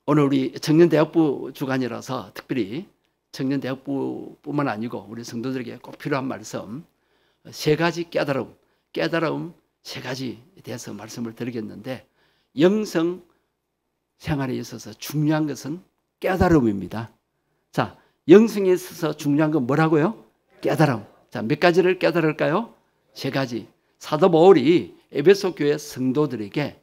오늘 우리 청년대학부 주간이라서 특별히 청년대학부뿐만 아니고 우리 성도들에게 꼭 필요한 말씀, 세 가지 깨달음 세 가지에 대해서 말씀을 드리겠는데, 영성 생활에 있어서 중요한 것은 깨달음입니다. 자, 영성에 있어서 중요한 건 뭐라고요? 깨달음. 자, 몇 가지를 깨달을까요? 세 가지. 사도 바울이 에베소 교회 성도들에게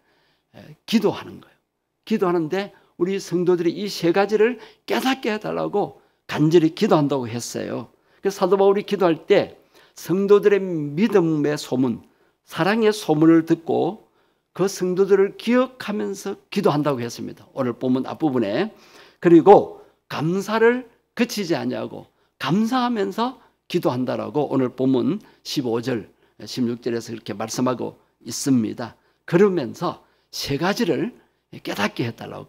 기도하는 거예요. 기도하는데 우리 성도들이 이 세 가지를 깨닫게 해달라고 간절히 기도한다고 했어요. 그래서 사도 바울이 기도할 때 성도들의 믿음의 소문, 사랑의 소문을 듣고 그 성도들을 기억하면서 기도한다고 했습니다. 오늘 본문 앞부분에. 그리고 감사를 그치지 아니하고 감사하면서 기도한다라고 오늘 본문 15절, 16절에서 이렇게 말씀하고 있습니다. 그러면서 세 가지를 깨닫게 해달라고.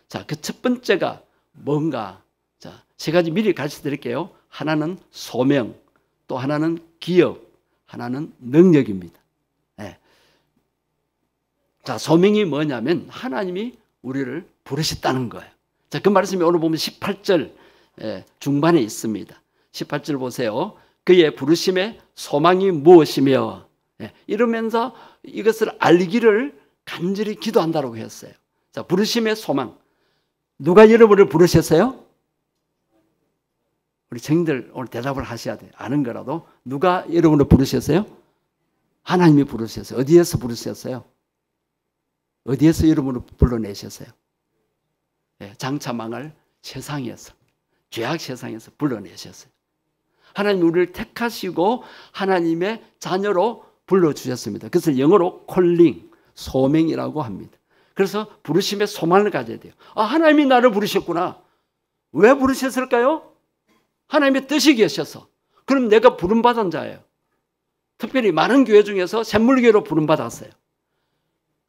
자, 그 첫 번째가 뭔가? 자, 세 가지 미리 가르쳐 드릴게요. 하나는 소명, 또 하나는 기업, 하나는 능력입니다. 네. 자, 소명이 뭐냐면 하나님이 우리를 부르셨다는 거예요. 자, 그 말씀이 오늘 보면 18절 중반에 있습니다. 18절 보세요. 그의 부르심의 소망이 무엇이며, 이러면서 이것을 알기를 간절히 기도한다고 했어요. 자, 부르심의 소망. 누가 여러분을 부르셨어요? 우리 청년들 오늘 대답을 하셔야 돼요. 아는 거라도. 누가 여러분을 부르셨어요? 하나님이 부르셨어요. 어디에서 부르셨어요? 어디에서 여러분을 불러내셨어요? 장차 망할 세상에서, 죄악 세상에서 불러내셨어요. 하나님이 우리를 택하시고 하나님의 자녀로 불러주셨습니다. 그래서 영어로 콜링, 소명이라고 합니다. 그래서 부르심의 소망을 가져야 돼요. 아, 하나님이 나를 부르셨구나. 왜 부르셨을까요? 하나님의 뜻이 계셔서. 그럼 내가 부름받은 자예요. 특별히 많은 교회 중에서 샘물교회로 부름받았어요.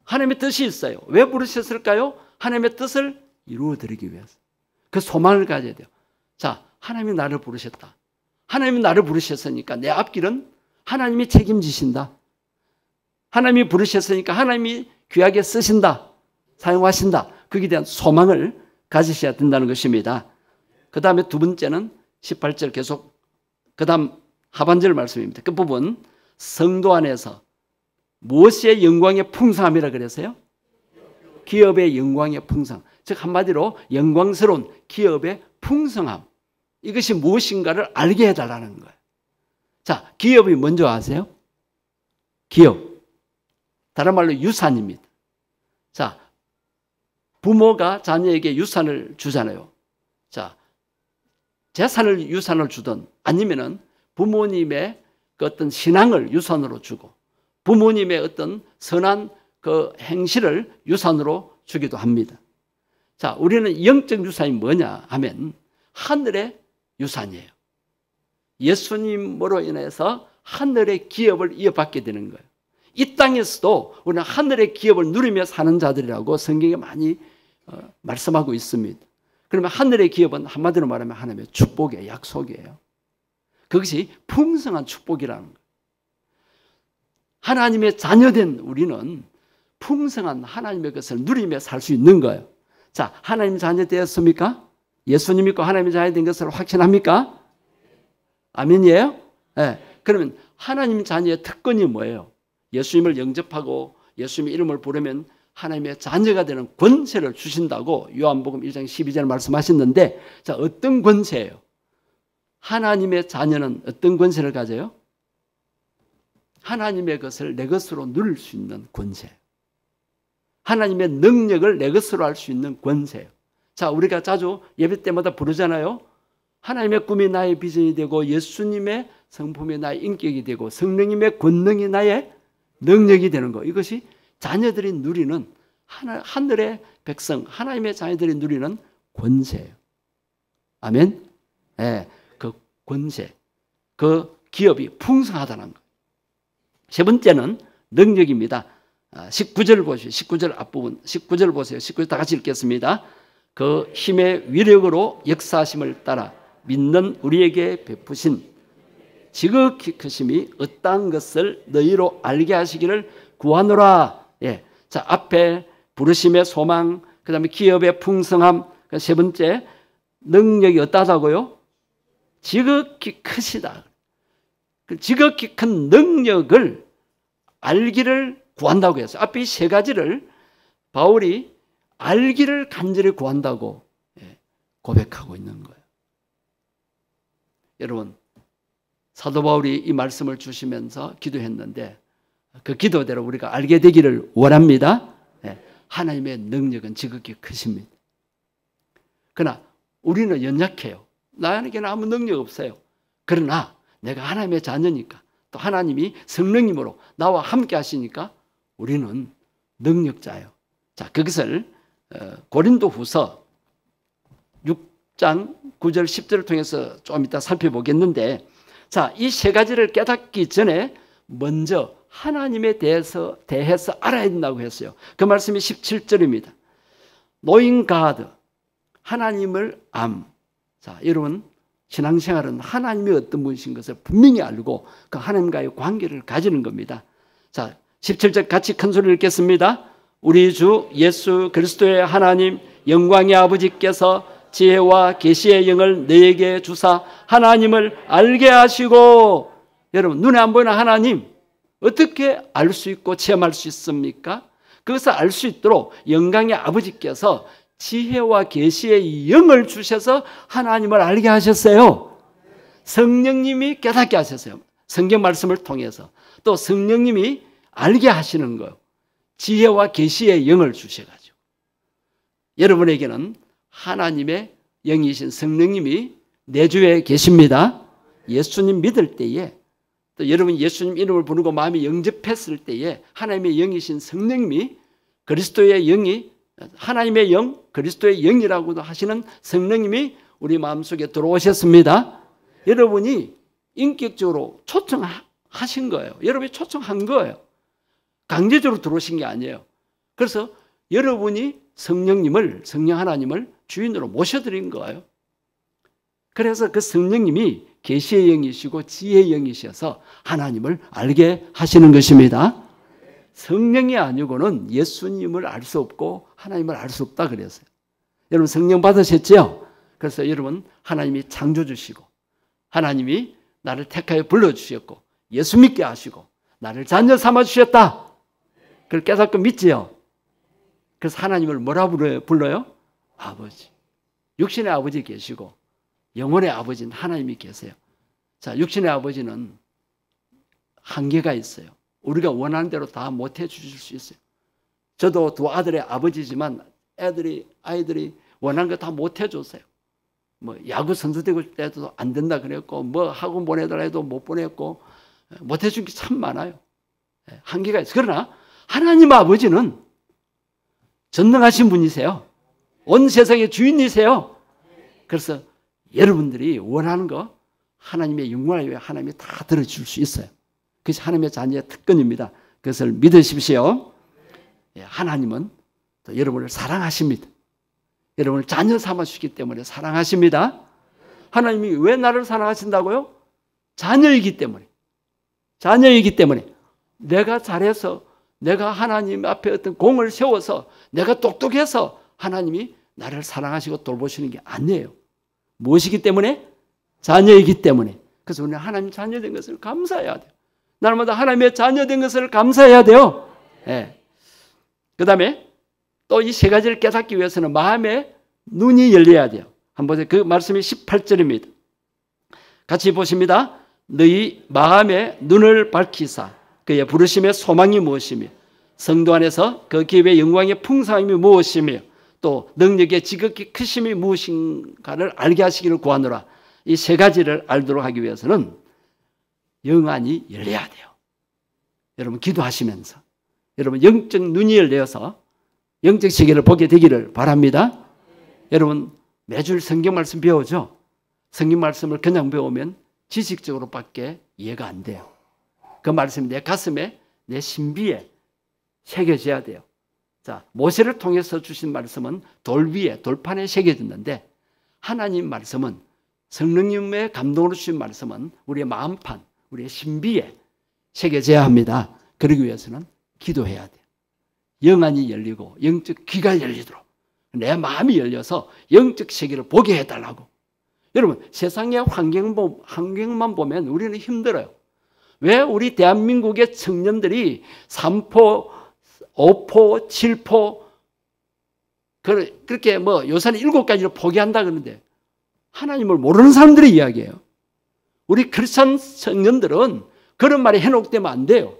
하나님의 뜻이 있어요. 왜 부르셨을까요? 하나님의 뜻을 이루어드리기 위해서. 그 소망을 가져야 돼요. 자, 하나님이 나를 부르셨다. 하나님이 나를 부르셨으니까 내 앞길은 하나님이 책임지신다. 하나님이 부르셨으니까 하나님이 귀하게 쓰신다. 사용하신다. 거기에 대한 소망을 가지셔야 된다는 것입니다. 그 다음에 두 번째는 18절 계속 그 다음 하반절 말씀입니다. 그 부분, 성도 안에서 무엇의 영광의 풍성함이라 그랬어요? 기업의 영광의 풍성. 즉 한마디로 영광스러운 기업의 풍성함. 이것이 무엇인가를 알게 해달라는 거예요. 자, 기업이 뭔지 아세요? 기업. 다른 말로 유산입니다. 자, 부모가 자녀에게 유산을 주잖아요. 자, 재산을 유산을 주든 아니면은 부모님의 그 어떤 신앙을 유산으로 주고 부모님의 어떤 선한 그 행실을 유산으로 주기도 합니다. 자, 우리는 영적 유산이 뭐냐 하면 하늘의 유산이에요. 예수님으로 인해서 하늘의 기업을 이어받게 되는 거예요. 이 땅에서도 우리는 하늘의 기업을 누리며 사는 자들이라고 성경에 많이 말씀하고 있습니다. 그러면 하늘의 기업은 한마디로 말하면 하나님의 축복이에요. 약속이에요. 그것이 풍성한 축복이라는 거예요. 하나님의 자녀된 우리는 풍성한 하나님의 것을 누리며 살 수 있는 거예요. 자, 하나님 자녀 되었습니까? 예수님 믿고 하나님의 자녀 된 것을 확신합니까? 아멘이에요? 네. 그러면 하나님 자녀의 특권이 뭐예요? 예수님을 영접하고 예수님의 이름을 부르면 하나님의 자녀가 되는 권세를 주신다고 요한복음 1장 12절 말씀하셨는데, 자, 어떤 권세예요? 하나님의 자녀는 어떤 권세를 가져요? 하나님의 것을 내 것으로 누릴 수 있는 권세. 하나님의 능력을 내 것으로 할 수 있는 권세예요. 자, 우리가 자주 예배 때마다 부르잖아요. 하나님의 꿈이 나의 비전이 되고 예수님의 성품이 나의 인격이 되고 성령님의 권능이 나의 능력이 되는 거. 이것이 자녀들이 누리는 하늘의 백성, 하나님의 자녀들이 누리는 권세예요. 아멘? 네, 그 권세, 그 기업이 풍성하다는 거. 세 번째는 능력입니다. 19절 보시죠. 19절 앞부분. 19절 보세요. 19절 다 같이 읽겠습니다. 그 힘의 위력으로 역사하심을 따라 믿는 우리에게 베푸신 지극히 크심이 어떠한 것을 너희로 알게 하시기를 구하노라. 예. 자, 앞에 부르심의 소망, 그 다음에 기업의 풍성함. 세 번째, 능력이 어떠하다고요? 지극히 크시다. 그 지극히 큰 능력을 알기를 구한다고 했어요. 앞에 이 세 가지를 바울이 알기를 간절히 구한다고 고백하고 있는 거예요. 여러분, 사도 바울이 이 말씀을 주시면서 기도했는데 그 기도대로 우리가 알게 되기를 원합니다. 하나님의 능력은 지극히 크십니다. 그러나 우리는 연약해요. 나에게는 아무 능력 없어요. 그러나 내가 하나님의 자녀니까, 또 하나님이 성령님으로 나와 함께 하시니까 우리는 능력자예요. 자, 그것을 고린도후서 6장 9절 10절을 통해서 좀 이따 살펴보겠는데, 자, 이 세 가지를 깨닫기 전에 먼저 하나님에 대해서 알아야 된다고 했어요. 그 말씀이 17절입니다. Knowing God, 하나님을 자, 여러분, 신앙생활은 하나님이 어떤 분이신 것을 분명히 알고 그 하나님과의 관계를 가지는 겁니다. 자, 17절 같이 큰 소리를 읽겠습니다. 우리 주 예수 그리스도의 하나님 영광의 아버지께서 지혜와 계시의 영을 너에게 주사 하나님을 알게 하시고, 여러분, 눈에 안 보이는 하나님 어떻게 알 수 있고 체험할 수 있습니까? 그것을 알 수 있도록 영광의 아버지께서 지혜와 계시의 영을 주셔서 하나님을 알게 하셨어요. 성령님이 깨닫게 하셨어요. 성경 말씀을 통해서. 또 성령님이 알게 하시는 거예요. 지혜와 계시의 영을 주셔가지고. 여러분에게는 하나님의 영이신 성령님이 내주에 계십니다. 예수님 믿을 때에, 또 여러분 예수님 이름을 부르고 마음에 영접했을 때에 하나님의 영이신 성령님이, 그리스도의 영이, 하나님의 영, 그리스도의 영이라고도 하시는 성령님이 우리 마음속에 들어오셨습니다. 여러분이 인격적으로 초청하신 거예요. 여러분이 초청한 거예요. 강제적으로 들어오신 게 아니에요. 그래서 여러분이 성령 하나님을 주인으로 모셔드린 거예요. 그래서 그 성령님이 계시의 영이시고 지혜의 영이셔서 하나님을 알게 하시는 것입니다. 성령이 아니고는 예수님을 알 수 없고 하나님을 알 수 없다 그랬어요. 여러분 성령 받으셨죠? 그래서 여러분 하나님이 창조주시고 하나님이 나를 택하여 불러주셨고 예수 믿게 하시고 나를 자녀 삼아주셨다. 그걸 깨닫고 믿지요? 그래서 하나님을 뭐라 불러요? 아버지. 육신의 아버지 계시고 영혼의 아버지는 하나님이 계세요. 자, 육신의 아버지는 한계가 있어요. 우리가 원하는 대로 다 못해 주실 수 있어요. 저도 두 아들의 아버지지만 아이들이 원하는 거 다 못해 줬어요. 뭐 야구 선수 되고 때도 안 된다 그랬고, 뭐 학원 보내달라 해도 못 보냈고, 못해 준 게 참 많아요. 한계가 있어요. 그러나 하나님 아버지는 전능하신 분이세요. 온 세상의 주인이세요. 그래서 여러분들이 원하는 거 하나님의 영광을 위해 하나님이 다 들어줄 수 있어요. 그것이 하나님의 자녀의 특권입니다. 그것을 믿으십시오. 하나님은 또 여러분을 사랑하십니다. 여러분을 자녀 삼아주시기 때문에 사랑하십니다. 하나님이 왜 나를 사랑하신다고요? 자녀이기 때문에. 자녀이기 때문에. 내가 잘해서, 내가 하나님 앞에 어떤 공을 세워서, 내가 똑똑해서 하나님이 나를 사랑하시고 돌보시는 게 아니에요. 무엇이기 때문에? 자녀이기 때문에. 그래서 우리는 하나님 자녀된 것을 감사해야 돼요. 날마다 하나님의 자녀된 것을 감사해야 돼요. 그 다음에 또 이 세 가지를 깨닫기 위해서는 마음의 눈이 열려야 돼요. 한번 보세요. 그 말씀이 18절입니다. 같이 보십니다. 너희 마음의 눈을 밝히사 그의 부르심의 소망이 무엇이며 성도 안에서 그 기업의 영광의 풍성함이 무엇이며 또 능력의 지극히 크심이 무엇인가를 알게 하시기를 구하노라. 이 세 가지를 알도록 하기 위해서는 영안이 열려야 돼요. 여러분 기도하시면서 여러분 영적 눈이 열려서 영적 세계를 보게 되기를 바랍니다. 여러분 매주 성경 말씀 배우죠? 성경 말씀을 그냥 배우면 지식적으로밖에 이해가 안 돼요. 그 말씀이 내 가슴에, 내 신비에 새겨져야 돼요. 자, 모세를 통해서 주신 말씀은 돌 위에, 돌판에 새겨졌는데 하나님 말씀은 성령님의 감동으로 주신 말씀은 우리의 마음판, 우리의 신비에 새겨져야 합니다. 그러기 위해서는 기도해야 돼요. 영안이 열리고 영적 귀가 열리도록 내 마음이 열려서 영적 세계를 보게 해달라고. 여러분, 세상의 환경만 보면 우리는 힘들어요. 왜 우리 대한민국의 청년들이 3포, 5포, 7포 그렇게 뭐 요새는 7가지를 포기한다 그러는데 하나님을 모르는 사람들의 이야기예요. 우리 크리스천 청년들은 그런 말이 해놓되면 안 돼요.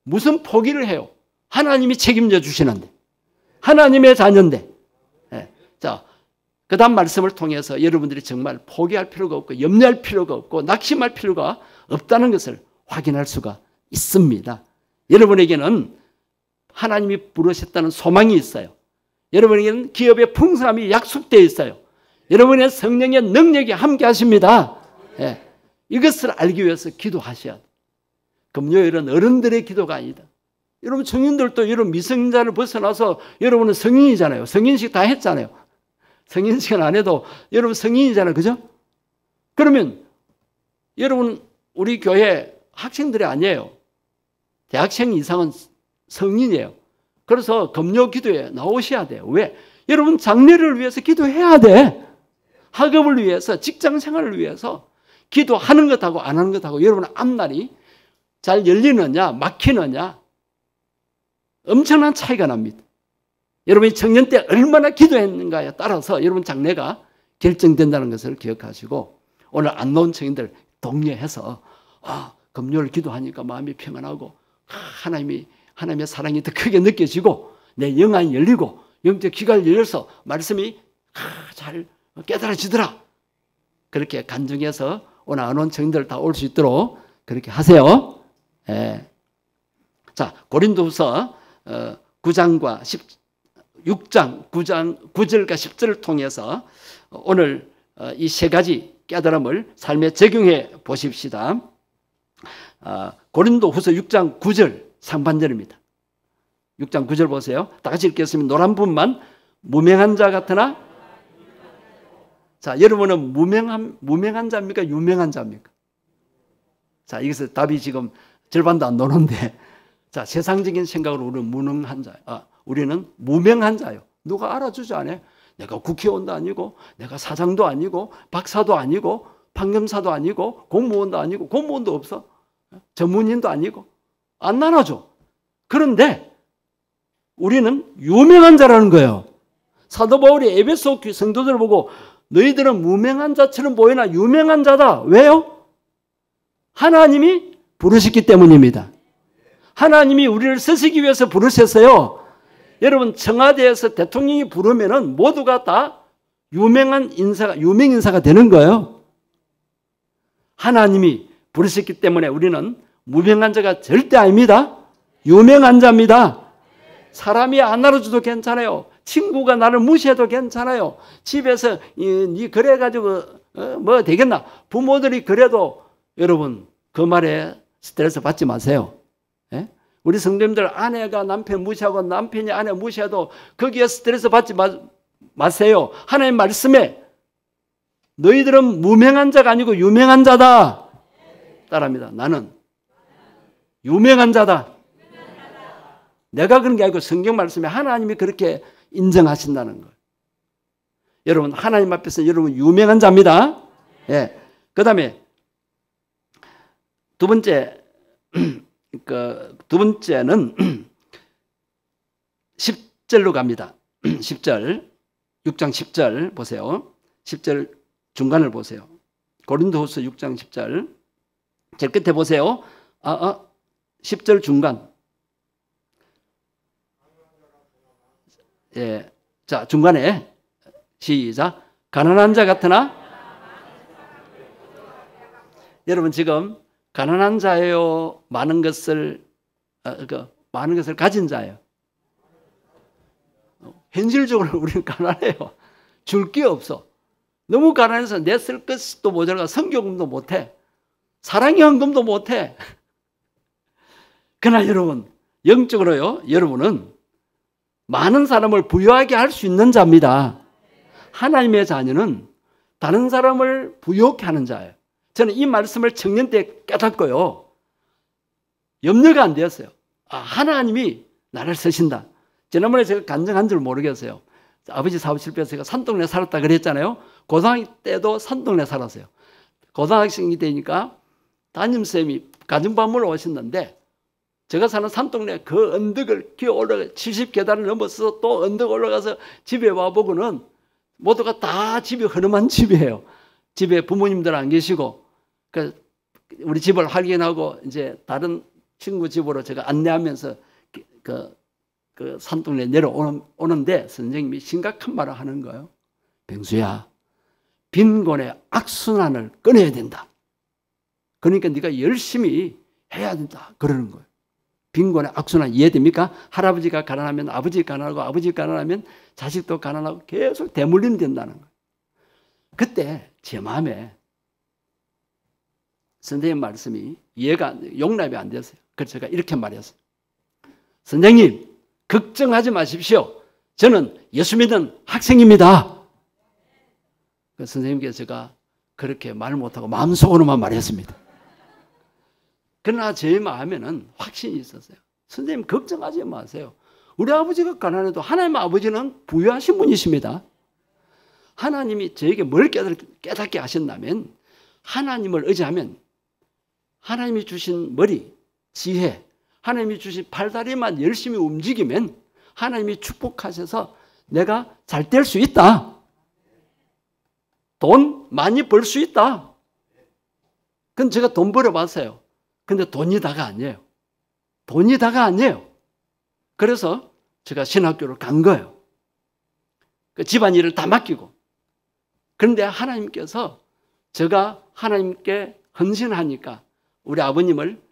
무슨 포기를 해요? 하나님이 책임져 주시는데, 하나님의 자녀인데. 네. 자, 그 다음 말씀을 통해서 여러분들이 정말 포기할 필요가 없고 염려할 필요가 없고 낙심할 필요가 없다는 것을 확인할 수가 있습니다. 여러분에게는 하나님이 부르셨다는 소망이 있어요. 여러분에게는 기업의 풍성함이 약속되어 있어요. 여러분의 성령의 능력이 함께 하십니다. 네. 이것을 알기 위해서 기도하셔야 돼요. 금요일은 어른들의 기도가 아니다. 여러분 청년들도 여러분 미성년자를 벗어나서 여러분은 성인이잖아요. 성인식 다 했잖아요. 성인식은 안 해도 여러분 성인이잖아요. 그죠? 그러면 여러분 우리 교회 학생들이 아니에요. 대학생 이상은 성인이에요. 그래서 금요 기도에 나오셔야 돼요. 왜? 여러분 장래를 위해서 기도해야 돼. 학업을 위해서, 직장 생활을 위해서 기도하는 것하고 안 하는 것하고 여러분 앞날이 잘 열리느냐 막히느냐 엄청난 차이가 납니다. 여러분이 청년 때 얼마나 기도했는가에 따라서 여러분 장래가 결정된다는 것을 기억하시고 오늘 안 나온 청년들 독려해서 금요일 기도하니까 마음이 평안하고 하나님의 사랑이 더 크게 느껴지고 내 영안이 열리고 영적 귀가 열려서 말씀이 잘 깨달아지더라. 그렇게 간증해서 오늘 안 온 청년들 다 올 수 있도록 그렇게 하세요. 예. 자, 고린도후서 9장과 6장 9절과 10절을 통해서 오늘 이 세 가지 깨달음을 삶에 적용해 보십시다. 고린도후서 6장 9절 상반절입니다. 6장 9절 보세요. 다 같이 읽겠습니다. 노란 분만 무명한 자 같으나 자, 여러분은 무명한 자입니까? 유명한 자입니까? 자, 여기서 답이 지금 절반도 안 나오는데 자, 세상적인 생각으로 우리는 무능한 자, 우리는 무명한 자요. 누가 알아주지 않아요? 내가 국회의원도 아니고 내가 사장도 아니고 박사도 아니고 판검사도 아니고 공무원도 아니고 공무원도 없어. 전문인도 아니고 안 나눠줘. 그런데 우리는 유명한 자라는 거예요. 사도 바울이 에베소 성도들을 보고 너희들은 무명한 자처럼 보이나 유명한 자다. 왜요? 하나님이 부르셨기 때문입니다. 하나님이 우리를 쓰시기 위해서 부르셨어요. 여러분 청와대에서 대통령이 부르면은 모두가 다 유명 인사가 되는 거예요. 하나님이 부르셨기 때문에 우리는 무명한 자가 절대 아닙니다. 유명한 자입니다. 사람이 안 알아줘도 괜찮아요. 친구가 나를 무시해도 괜찮아요. 집에서 니 그래가지고 뭐 되겠나. 부모들이 그래도 여러분 그 말에 스트레스 받지 마세요. 예? 우리 성도님들 아내가 남편 무시하고 남편이 아내 무시해도 거기에 스트레스 받지 마세요. 하나님 말씀에 너희들은 무명한 자가 아니고 유명한 자다. 따라합니다. 나는 유명한 자다. 내가 그런 게 아니고 성경 말씀에 하나님이 그렇게 인정하신다는 거예요. 여러분 하나님 앞에서 여러분 유명한 자입니다. 예. 그 다음에 두 번째는 10절로 갑니다. 10절 6장 10절 보세요. 10절 중간을 보세요. 고린도후서 6장 10절 제일 끝에 보세요. 10절 중간. 예, 자 중간에 시작. 가난한 자 같으나 여러분 지금 가난한 자예요? 많은 것을 가진 자예요? 현실적으로 우리는 가난해요. 줄 게 없어. 너무 가난해서 내 쓸 것도 모자라고 성교금도 못해. 사랑의 헌금도 못해. 그러나 여러분 영적으로요. 여러분은 많은 사람을 부유하게 할 수 있는 자입니다. 하나님의 자녀는 다른 사람을 부유하게 하는 자예요. 저는 이 말씀을 청년 때 깨닫고요. 염려가 안 되었어요. 하나님이 나를 쓰신다. 지난번에 제가 간증한 줄 모르겠어요. 아버지 사업 실패해서 제가 산동네 살았다 그랬잖아요. 고등학교 때도 산동네 살았어요. 고등학생이 되니까 담임쌤이 가정방문을 오셨는데 제가 사는 산동네 그 언덕을 기어 올라가 70계단을 넘어서 또 언덕 올라가서 집에 와보고는 모두가 다 집이 허름한 집이에요. 집에 부모님들 안 계시고 우리 집을 확인하고 이제 다른 친구 집으로 제가 안내하면서 그 산동네 내려오는데 선생님이 심각한 말을 하는 거예요. 병수야, 빈곤의 악순환을 끊어야 된다. 그러니까 네가 열심히 해야 된다. 그러는 거예요. 빈곤의 악순환 이해됩니까? 할아버지가 가난하면 아버지가 가난하고 아버지가 가난하면 자식도 가난하고 계속 대물림 된다는 거예요. 그때 제 마음에 선생님 말씀이 용납이 안 됐어요. 그래서 제가 이렇게 말했어요. 선생님, 걱정하지 마십시오. 저는 예수 믿는 학생입니다. 선생님께서 제가 그렇게 말 못하고 마음속으로만 말했습니다. 그러나 제 마음에는 확신이 있었어요. 선생님 걱정하지 마세요. 우리 아버지가 가난해도 하나님 아버지는 부유하신 분이십니다. 하나님이 저에게 뭘 깨닫게 하셨냐면 하나님을 의지하면 하나님이 주신 머리, 지혜, 하나님이 주신 팔다리만 열심히 움직이면 하나님이 축복하셔서 내가 잘 될 수 있다. 돈 많이 벌 수 있다. 그건 제가 돈 벌어봤어요. 근데 돈이 다가 아니에요. 돈이 다가 아니에요. 그래서 제가 신학교를 간 거예요. 그 집안일을 다 맡기고. 그런데 하나님께서 제가 하나님께 헌신하니까 우리 아버님을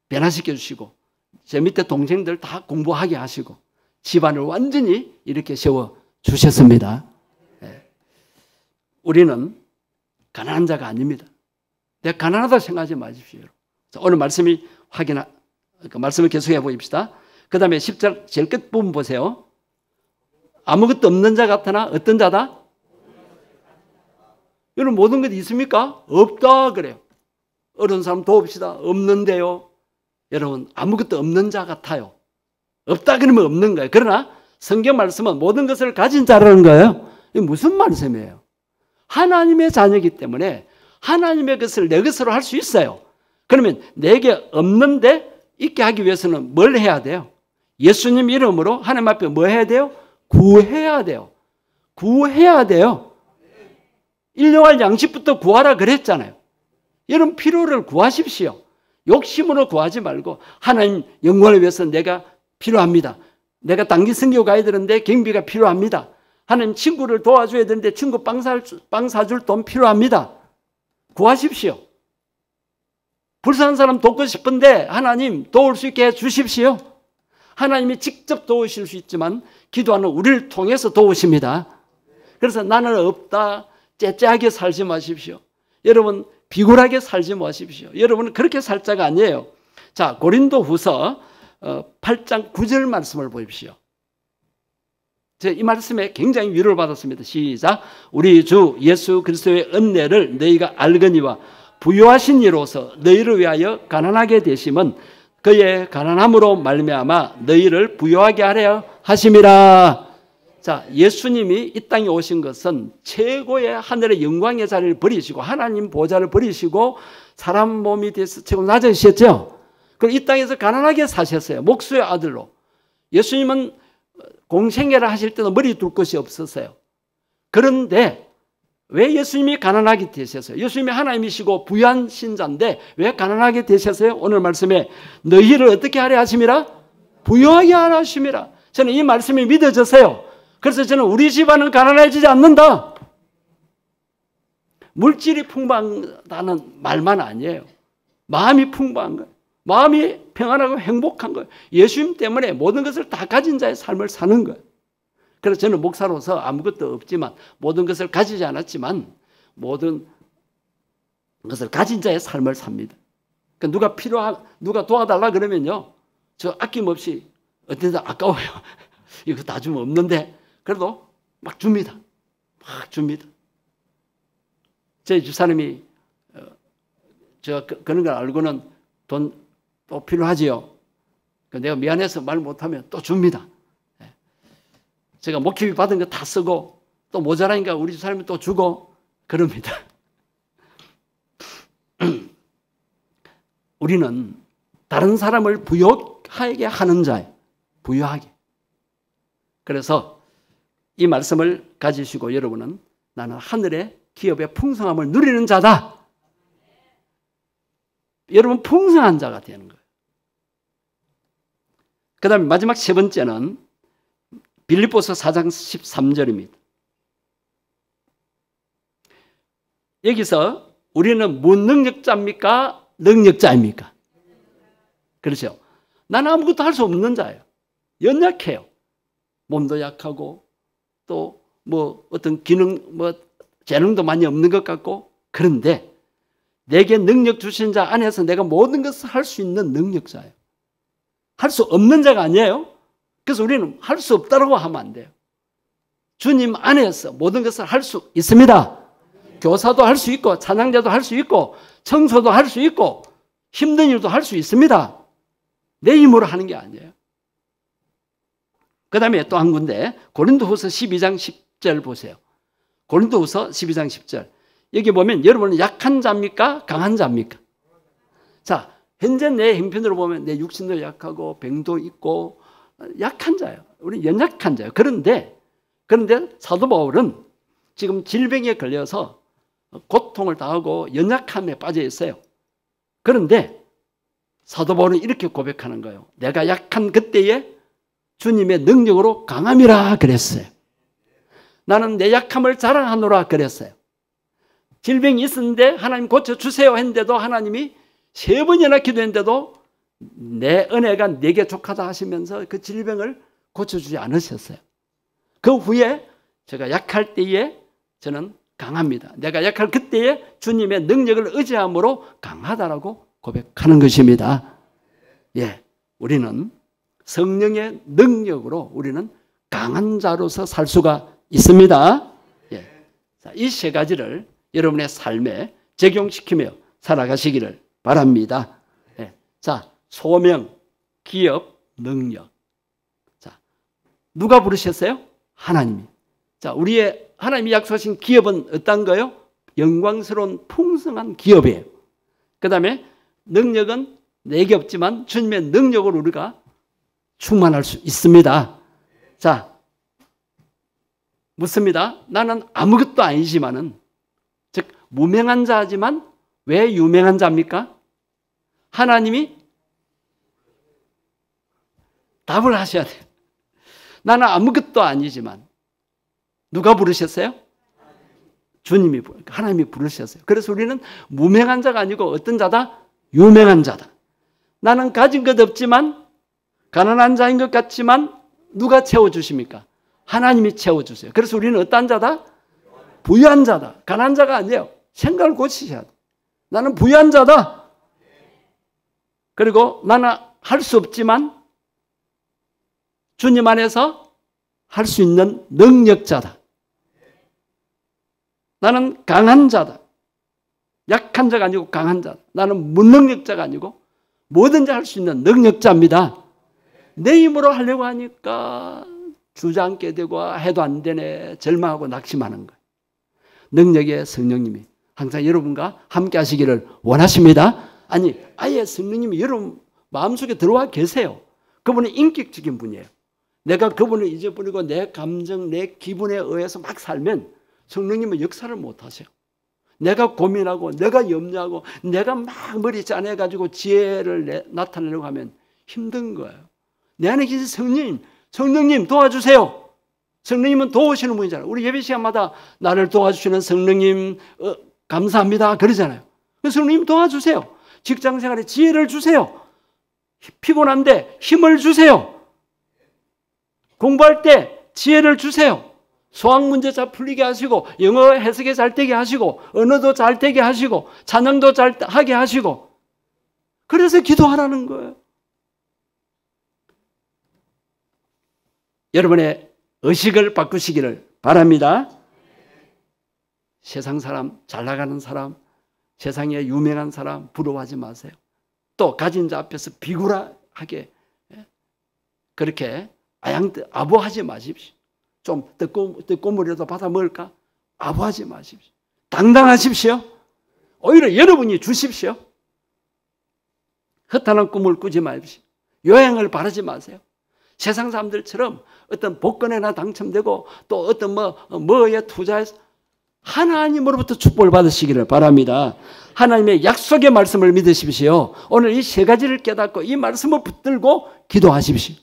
변화시켜 주시고 제 밑에 동생들 다 공부하게 하시고 집안을 완전히 이렇게 세워 주셨습니다. 네. 우리는 가난한 자가 아닙니다. 내가 가난하다고 생각하지 마십시오. 오늘 말씀이 말씀을 계속해 보십시다. 그 다음에 10절 제일 끝 부분 보세요. 아무것도 없는 자 같으나 어떤 자다? 여러분 모든 것이 있습니까? 없다 그래요. 어려운 사람 도웁시다. 없는데요. 여러분 아무것도 없는 자 같아요. 없다 그러면 없는 거예요. 그러나 성경 말씀은 모든 것을 가진 자라는 거예요. 이게 무슨 말씀이에요? 하나님의 자녀이기 때문에 하나님의 것을 내 것으로 할 수 있어요. 그러면 내게 없는데 있게 하기 위해서는 뭘 해야 돼요? 예수님 이름으로 하나님 앞에 뭐 해야 돼요? 구해야 돼요. 구해야 돼요. 일용할 양식부터 구하라 그랬잖아요. 여러분 필요를 구하십시오. 욕심으로 구하지 말고 하나님 영광을 위해서 내가 필요합니다. 내가 단기 선교 가야 되는데 경비가 필요합니다. 하나님 친구를 도와줘야 되는데 친구 빵 사줄 돈 필요합니다. 구하십시오. 불쌍한 사람 돕고 싶은데 하나님 도울 수 있게 해주십시오. 하나님이 직접 도우실 수 있지만 기도하는 우리를 통해서 도우십니다. 그래서 나는 없다 째째하게 살지 마십시오. 여러분 비굴하게 살지 마십시오. 여러분은 그렇게 살 자가 아니에요. 자, 고린도후서 8장 9절 말씀을 보십시오. 제가 이 말씀에 굉장히 위로를 받았습니다. 시작. 우리 주 예수 그리스도의 은혜를 너희가 알거니와 부요하신 이로서 너희를 위하여 가난하게 되심은 그의 가난함으로 말미암아 너희를 부요하게 하려 하심이라. 자, 예수님이 이 땅에 오신 것은 최고의 하늘의 영광의 자리를 버리시고 하나님 보좌를 버리시고 사람 몸이 돼서 최고 낮으셨죠. 그리고 이 땅에서 가난하게 사셨어요. 목수의 아들로. 예수님은 공생애를 하실 때도 머리 둘 것이 없었어요. 그런데 왜 예수님이 가난하게 되셨어요? 예수님이 하나님이시고 부유한 신자인데 왜 가난하게 되셨어요? 오늘 말씀에 너희를 어떻게 하려 하심이라? 부유하게 하려 하심이라. 저는 이 말씀이 믿어졌어요. 그래서 저는 우리 집안은 가난해지지 않는다. 물질이 풍부하다는 말만 아니에요. 마음이 풍부한 거예요. 마음이 평안하고 행복한 거예요. 예수님 때문에 모든 것을 다 가진 자의 삶을 사는 거예요. 그래서 저는 목사로서 아무것도 없지만 모든 것을 가지지 않았지만 모든 것을 가진 자의 삶을 삽니다. 그러니까 누가 도와달라 그러면요. 저 아낌없이 어떤 데 아까워요. 이거 다 주면 없는데 그래도 막 줍니다. 막 줍니다. 제 집사람이 그런 걸 알고는 돈 또 필요하지요. 내가 미안해서 말 못하면 또 줍니다. 제가 목회비 받은 거 다 쓰고 또 모자라니까 우리 집사람이 또 주고 그럽니다. 우리는 다른 사람을 부유하게 하는 자예요. 부유하게. 그래서 이 말씀을 가지시고 여러분은 나는 하늘의 기업의 풍성함을 누리는 자다. 여러분 풍성한 자가 되는 거예요. 그 다음에 마지막 세 번째는 빌립보서 4장 13절입니다. 여기서 우리는 무능력자입니까? 능력자입니까? 그렇죠. 나는 아무것도 할 수 없는 자예요. 연약해요. 몸도 약하고 또 뭐 어떤 기능, 뭐 재능도 많이 없는 것 같고 그런데 내게 능력 주신 자 안에서 내가 모든 것을 할 수 있는 능력자예요. 할 수 없는 자가 아니에요. 그래서 우리는 할 수 없다고 하면 안 돼요. 주님 안에서 모든 것을 할 수 있습니다. 교사도 할 수 있고 찬양자도 할 수 있고 청소도 할 수 있고 힘든 일도 할 수 있습니다. 내 힘으로 하는 게 아니에요. 그 다음에 또 한 군데 고린도후서 12장 10절 보세요. 고린도후서 12장 10절. 여기 보면 여러분은 약한 자입니까? 강한 자입니까? 자, 현재 내 형편으로 보면 내 육신도 약하고 병도 있고 약한 자예요. 우리 연약한 자예요. 그런데 사도 바울은 지금 질병에 걸려서 고통을 당하고 연약함에 빠져 있어요. 그런데 사도 바울은 이렇게 고백하는 거예요. 내가 약한 그때에 주님의 능력으로 강함이라 그랬어요. 나는 내 약함을 자랑하노라 그랬어요. 질병이 있었는데 하나님 고쳐주세요 했는데도 하나님이 3번이나 기도했는데도 내 은혜가 내게 족하다 하시면서 그 질병을 고쳐주지 않으셨어요. 그 후에 제가 약할 때에 저는 강합니다. 내가 약할 그때에 주님의 능력을 의지함으로 강하다라고 고백하는 것입니다. 예, 우리는 성령의 능력으로 우리는 강한 자로서 살 수가 있습니다. 예, 이 세 가지를 여러분의 삶에 적용시키며 살아가시기를 바랍니다. 예, 자, 소명, 기업, 능력. 자, 누가 부르셨어요? 하나님이. 자, 우리의 하나님이 약속하신 기업은 어떤 거요? 영광스러운 풍성한 기업이에요. 그 다음에 능력은 내게 없지만 주님의 능력으로 우리가 충만할 수 있습니다. 자, 묻습니다. 나는 아무것도 아니지만은, 즉 무명한 자지만 왜 유명한 자입니까? 하나님이 답을 하셔야 돼요. 나는 아무것도 아니지만 누가 부르셨어요? 주님이, 하나님이 부르셨어요. 그래서 우리는 무명한 자가 아니고 어떤 자다? 유명한 자다. 나는 가진 것 없지만 가난한 자인 것 같지만 누가 채워주십니까? 하나님이 채워주세요. 그래서 우리는 어떤 자다? 부유한 자다. 가난한 자가 아니에요. 생각을 고치셔야 돼. 나는 부유한 자다. 그리고 나는 할 수 없지만 주님 안에서 할 수 있는 능력자다. 나는 강한 자다. 약한 자가 아니고 강한 자다. 나는 무능력자가 아니고 뭐든지 할 수 있는 능력자입니다. 내 힘으로 하려고 하니까 주저앉게 되고 해도 안 되네 절망하고 낙심하는 거예요. 능력의 성령님이 항상 여러분과 함께 하시기를 원하십니다. 아니, 아예 성령님이 여러분 마음속에 들어와 계세요. 그분은 인격적인 분이에요. 내가 그분을 잊어버리고 내 감정, 내 기분에 의해서 막 살면 성령님은 역사를 못 하세요. 내가 고민하고 내가 염려하고 내가 막 머리 짜내가지고 지혜를 나타내려고 하면 힘든 거예요. 내 안에 계신 성령님 도와주세요. 성령님은 도우시는 분이잖아요. 우리 예배 시간마다 나를 도와주시는 성령님 감사합니다 그러잖아요. 성령님 도와주세요. 직장생활에 지혜를 주세요. 피곤한데 힘을 주세요. 공부할 때 지혜를 주세요. 수학 문제 잘 풀리게 하시고 영어 해석에 잘 되게 하시고 언어도 잘 되게 하시고 찬양도 잘 하게 하시고 그래서 기도하라는 거예요. 여러분의 의식을 바꾸시기를 바랍니다. 세상 사람, 잘 나가는 사람, 세상에 유명한 사람 부러워하지 마세요. 또 가진 자 앞에서 비굴하게 그렇게 아부하지 마십시오. 좀 떡고물이라도 받아 먹을까? 아부하지 마십시오. 당당하십시오. 오히려 여러분이 주십시오. 허탄한 꿈을 꾸지 마십시오. 요행을 바라지 마세요. 세상 사람들처럼 어떤 복권에나 당첨되고 또 어떤 뭐에 투자해서 하나님으로부터 축복을 받으시기를 바랍니다. 하나님의 약속의 말씀을 믿으십시오. 오늘 이 세 가지를 깨닫고 이 말씀을 붙들고 기도하십시오.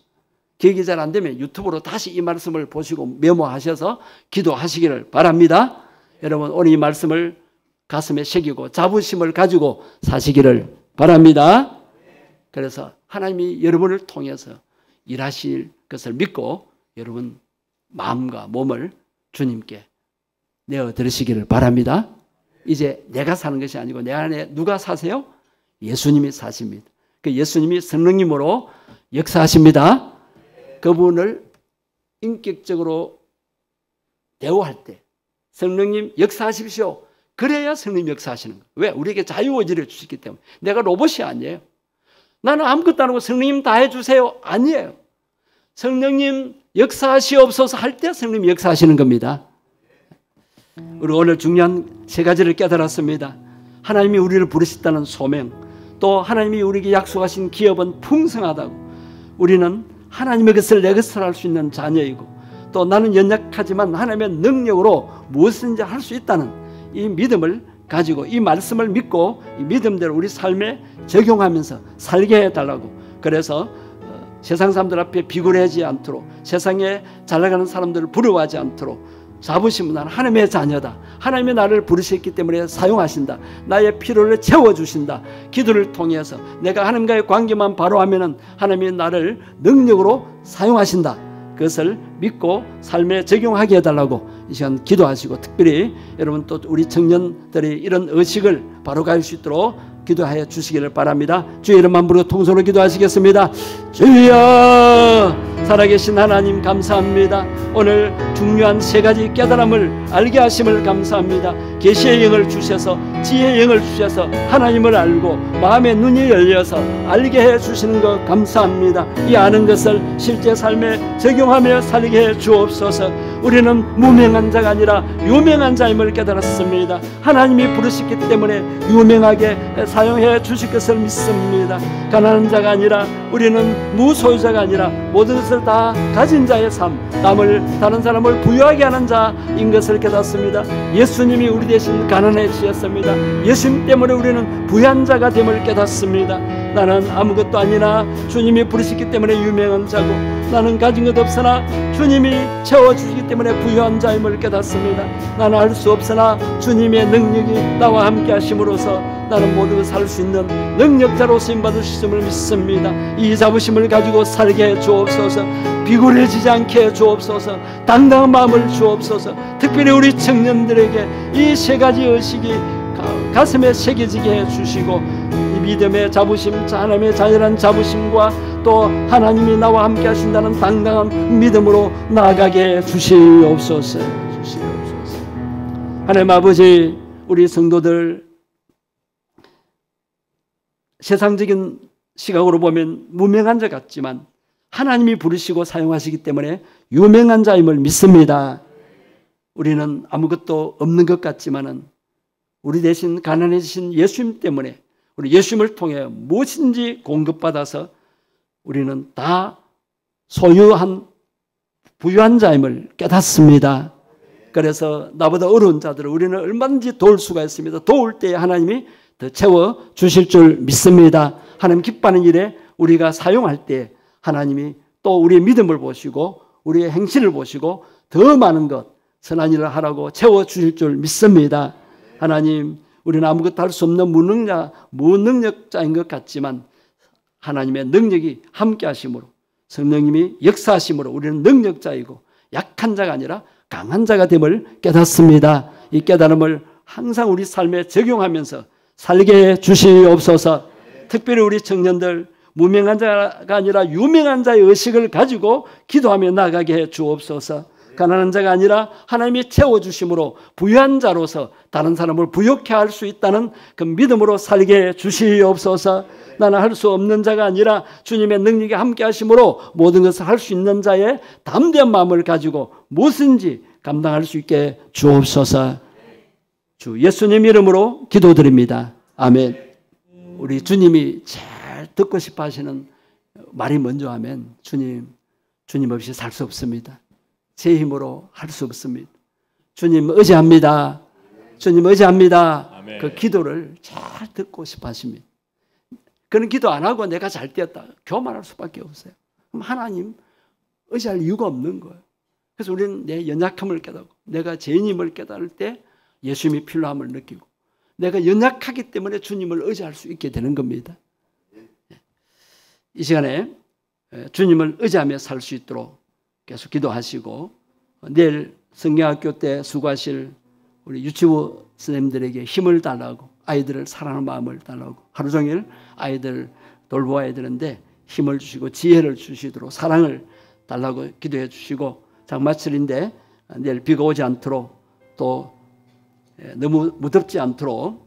기억이 잘 안 되면 유튜브로 다시 이 말씀을 보시고 메모하셔서 기도하시기를 바랍니다. 여러분 오늘 이 말씀을 가슴에 새기고 자부심을 가지고 사시기를 바랍니다. 그래서 하나님이 여러분을 통해서 일하실 것을 믿고 여러분 마음과 몸을 주님께 내어드리시기를 바랍니다. 이제 내가 사는 것이 아니고 내 안에 누가 사세요? 예수님이 사십니다. 그 예수님이 성령님으로 역사하십니다. 그분을 인격적으로 대우할 때 성령님 역사하십시오. 그래야 성령님 역사하시는 거예요. 왜? 우리에게 자유의지를 주시기 때문에. 내가 로봇이 아니에요. 나는 아무것도 안 하고 성령님 다 해주세요. 아니에요. 성령님 역사하시옵소서 할 때 성령님 역사하시는 겁니다. 우리 오늘 중요한 세 가지를 깨달았습니다. 하나님이 우리를 부르셨다는 소명, 또 하나님이 우리에게 약속하신 기업은 풍성하다고, 우리는 하나님의 것을 내 것을 할 수 있는 자녀이고, 또 나는 연약하지만 하나님의 능력으로 무엇인지 할 수 있다는 이 믿음을 가지고 이 말씀을 믿고 이 믿음대로 우리 삶에 적용하면서 살게 해달라고. 그래서 세상 사람들 앞에 비굴해지지 않도록, 세상에 잘 나가는 사람들을 부러워하지 않도록 자부심은 나는 하나님의 자녀다. 하나님이 나를 부르셨기 때문에 사용하신다. 나의 필요를 채워주신다. 기도를 통해서 내가 하나님과의 관계만 바로 하면은 하나님이 나를 능력으로 사용하신다. 그것을 믿고 삶에 적용하게 해달라고 이 시간 기도하시고, 특별히 여러분 또 우리 청년들이 이런 의식을 바로 갈 수 있도록 기도하여 주시기를 바랍니다. 주의 이름만 부르고 통성으로 기도하시겠습니다. 주여, 살아계신 하나님 감사합니다. 오늘 중요한 세 가지 깨달음을 알게 하심을 감사합니다. 계시의 영을 주셔서 지혜의 영을 주셔서 하나님을 알고 마음의 눈이 열려서 알게 해 주시는 것 감사합니다. 이 아는 것을 실제 삶에 적용하며 살게 해 주옵소서. 우리는 무명한 자가 아니라 유명한 자임을 깨달았습니다. 하나님이 부르셨기 때문에 유명하게 사용해 주실 것을 믿습니다. 가난한 자가 아니라, 우리는 무소유자가 아니라 모든 것을 다 가진 자의 삶, 남을 다른 사람을 부유하게 하는 자인 것을 깨닫습니다. 예수님이 우리 대신 가난해지셨습니다. 예수님 때문에 우리는 부유한 자가 됨을 깨닫습니다. 나는 아무것도 아니나 주님이 부르셨기 때문에 유명한 자고, 나는 가진 것 없으나 주님이 채워주시기 때문에 부유한 자임을 깨닫습니다. 나는 할 수 없으나 주님의 능력이 나와 함께 하심으로써 나는 모든 것을 할 수 있는 능력자로 쓰임받으심을 믿습니다. 이 자부심을 가지고 살게 해 주옵소서. 비굴해지지 않게 해 주옵소서. 당당한 마음을 주옵소서. 특별히 우리 청년들에게 이 세 가지 의식이 가슴에 새겨지게 해 주시고, 이 믿음의 자부심, 하나님의 자연한 자부심과 또 하나님이 나와 함께 하신다는 당당한 믿음으로 나아가게 해 주시옵소서. 하나님 아버지, 우리 성도들 세상적인 시각으로 보면 무명한 자 같지만 하나님이 부르시고 사용하시기 때문에 유명한 자임을 믿습니다. 우리는 아무것도 없는 것 같지만은 우리 대신 가난해지신 예수님 때문에, 우리 예수님을 통해 무엇인지 공급받아서 우리는 다 소유한 부유한 자임을 깨닫습니다. 그래서 나보다 어려운 자들을 우리는 얼마든지 도울 수가 있습니다. 도울 때에 하나님이 더 채워 주실 줄 믿습니다. 하나님 기뻐하는 일에 우리가 사용할 때 하나님이 또 우리의 믿음을 보시고 우리의 행실을 보시고 더 많은 것, 선한 일을 하라고 채워 주실 줄 믿습니다. 하나님, 우리는 아무것도 할 수 없는 무능력자인 것 같지만 하나님의 능력이 함께 하심으로, 성령님이 역사하심으로 우리는 능력자이고 약한 자가 아니라 강한 자가 됨을 깨닫습니다. 이 깨달음을 항상 우리 삶에 적용하면서 살게 해 주시옵소서. 특별히 우리 청년들 무명한 자가 아니라 유명한 자의 의식을 가지고 기도하며 나아가게 해 주옵소서. 가난한 자가 아니라 하나님이 채워주심으로 부유한 자로서 다른 사람을 부욕해 할 수 있다는 그 믿음으로 살게 주시옵소서. 나는 할 수 없는 자가 아니라 주님의 능력이 함께 하심으로 모든 것을 할 수 있는 자의 담대한 마음을 가지고 무엇인지 감당할 수 있게 주옵소서. 주 예수님 이름으로 기도드립니다. 아멘. 우리 주님이 제일 듣고 싶어 하시는 말이 먼저 하면 주님 없이 살 수 없습니다. 제 힘으로 할 수 없습니다. 주님 의지합니다. 주님 의지합니다. 아멘. 그 기도를 잘 듣고 싶어 하십니다. 그런 기도 안 하고 내가 잘 되었다. 교만할 수밖에 없어요. 그럼 하나님 의지할 이유가 없는 거예요. 그래서 우리는 내 연약함을 깨닫고 내가 죄인임을 깨달을 때 예수님이 필요함을 느끼고 내가 연약하기 때문에 주님을 의지할 수 있게 되는 겁니다. 이 시간에 주님을 의지하며 살 수 있도록 계속 기도하시고 내일 성경학교 때 수고하실 우리 유치부 선생님들에게 힘을 달라고 아이들을 사랑하는 마음을 달라고 하루 종일 아이들 돌보아야 되는데 힘을 주시고 지혜를 주시도록 사랑을 달라고 기도해 주시고 장마철인데 내일 비가 오지 않도록 또 너무 무덥지 않도록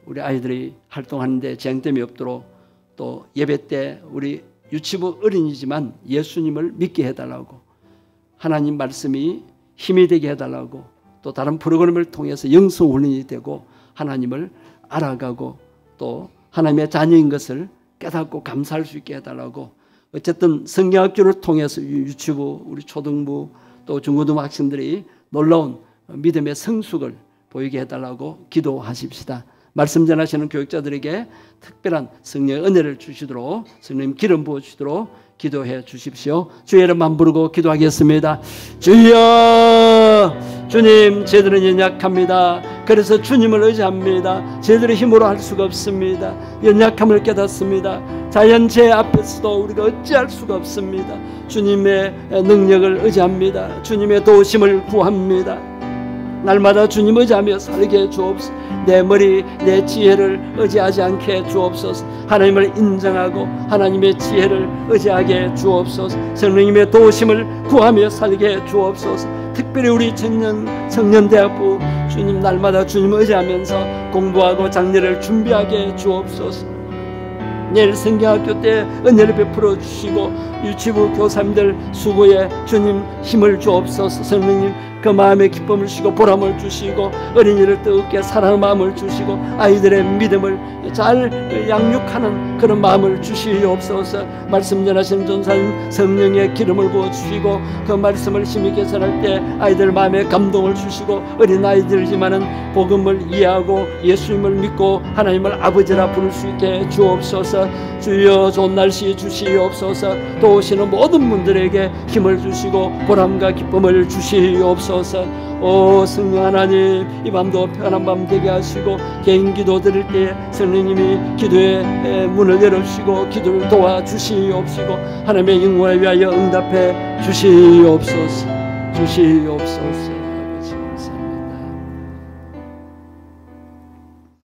우리 아이들이 활동하는데 쟁점이 없도록 또 예배 때 우리 유치부 어린이지만 예수님을 믿게 해달라고 하나님 말씀이 힘이 되게 해달라고 또 다른 프로그램을 통해서 영성 훈련이 되고 하나님을 알아가고 또 하나님의 자녀인 것을 깨닫고 감사할 수 있게 해달라고 어쨌든 성경학교를 통해서 유치부 우리 초등부 또 중고등부 학생들이 놀라운 믿음의 성숙을 보이게 해달라고 기도하십시다. 말씀 전하시는 교육자들에게 특별한 성령의 은혜를 주시도록 성령 기름 부어주시도록 기도해 주십시오. 주의 이름만 부르고 기도하겠습니다. 주여, 주님 저희들은 연약합니다. 그래서 주님을 의지합니다. 저희들의 힘으로 할 수가 없습니다. 연약함을 깨닫습니다. 자연재해 앞에서도 우리가 어찌할 수가 없습니다. 주님의 능력을 의지합니다. 주님의 도우심을 구합니다. 날마다 주님 의지하며 살게 주옵소서. 내 머리, 내 지혜를 의지하지 않게 주옵소서. 하나님을 인정하고 하나님의 지혜를 의지하게 주옵소서. 성령님의 도우심을 구하며 살게 주옵소서. 특별히 우리 청년대학부 주님 날마다 주님 의지하면서 공부하고 장례를 준비하게 주옵소서. 내일 성경학교 때 은혜를 베풀어 주시고 유치부 교사님들 수고에 주님 힘을 주옵소서. 성령님 그 마음의 기쁨을 주시고 보람을 주시고 어린이를 뜨겁게 사랑하는 마음을 주시고 아이들의 믿음을 잘 양육하는 그런 마음을 주시옵소서. 말씀 전하시는 전사님 성령의 기름을 부어주시고 그 말씀을 힘있게 전할 때 아이들 마음에 감동을 주시고 어린 아이들이지만은 복음을 이해하고 예수님을 믿고 하나님을 아버지라 부를 수 있게 주옵소서. 주여 좋은 날씨 주시옵소서. 또 오시는 모든 분들에게 힘을 주시고 보람과 기쁨을 주시옵소서. 오 성령 하나님 이 밤도 편한 밤 되게 하시고 개인 기도 드릴 때 성령님이 기도의 문을 열어주시고 기도를 도와주시옵시고 하나님의 영광을 위하여 응답해 주시옵소서. 주시옵소서.